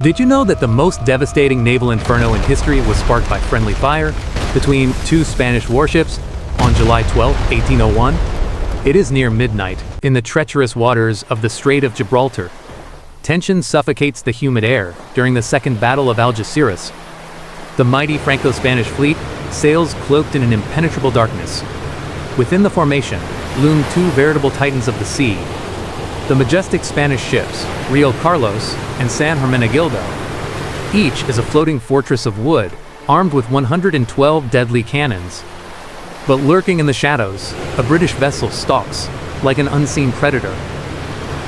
Did you know that the most devastating naval inferno in history was sparked by friendly fire between two Spanish warships on July 12, 1801? It is near midnight, in the treacherous waters of the Strait of Gibraltar. Tension suffocates the humid air during the Second Battle of Algeciras. The mighty Franco-Spanish fleet sails cloaked in an impenetrable darkness. Within the formation loom two veritable titans of the sea. The majestic Spanish ships, Real Carlos and San Hermenegildo. Each is a floating fortress of wood, armed with 112 deadly cannons. But lurking in the shadows, a British vessel stalks, like an unseen predator.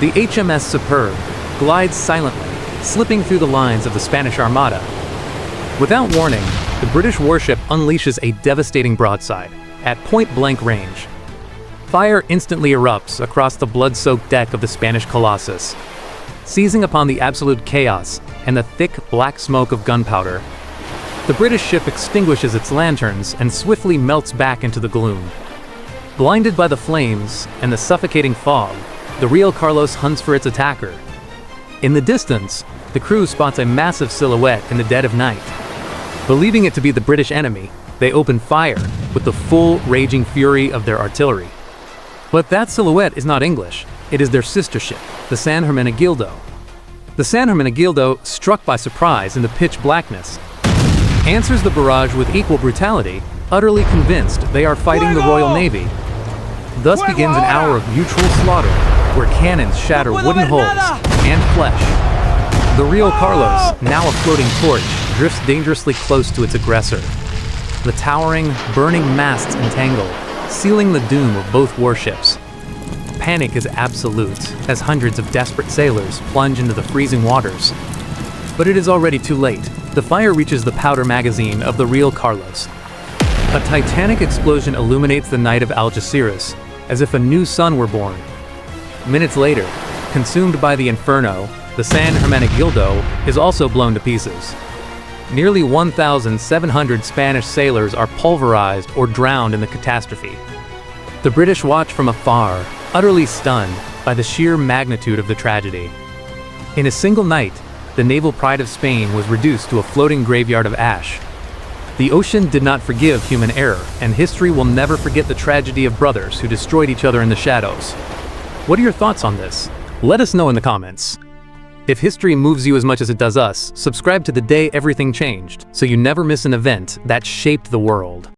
The HMS Superb glides silently, slipping through the lines of the Spanish armada. Without warning, the British warship unleashes a devastating broadside, at point-blank range. Fire instantly erupts across the blood-soaked deck of the Spanish Colossus, seizing upon the absolute chaos and the thick, black smoke of gunpowder. The British ship extinguishes its lanterns and swiftly melts back into the gloom. Blinded by the flames and the suffocating fog, the Real Carlos hunts for its attacker. In the distance, the crew spots a massive silhouette in the dead of night. Believing it to be the British enemy, they open fire with the full, raging fury of their artillery. But that silhouette is not English. It is their sister ship, the San Hermenegildo. The San Hermenegildo, struck by surprise in the pitch blackness, answers the barrage with equal brutality, utterly convinced they are fighting the Royal Navy. Thus begins an hour of mutual slaughter, where cannons shatter wooden hulls and flesh. The Real Carlos, now a floating torch, drifts dangerously close to its aggressor. The towering, burning masts entangle, sealing the doom of both warships. Panic is absolute, as hundreds of desperate sailors plunge into the freezing waters. But it is already too late. The fire reaches the powder magazine of the Real Carlos. A titanic explosion illuminates the night of Algeciras, as if a new sun were born. Minutes later, consumed by the inferno, the San Hermenegildo is also blown to pieces. Nearly 1,700 Spanish sailors are pulverized or drowned in the catastrophe. The British watch from afar, utterly stunned by the sheer magnitude of the tragedy. In a single night, the naval pride of Spain was reduced to a floating graveyard of ash. The ocean did not forgive human error, and history will never forget the tragedy of brothers who destroyed each other in the shadows. What are your thoughts on this? Let us know in the comments. If history moves you as much as it does us, subscribe to The Day Everything Changed, so you never miss an event that shaped the world.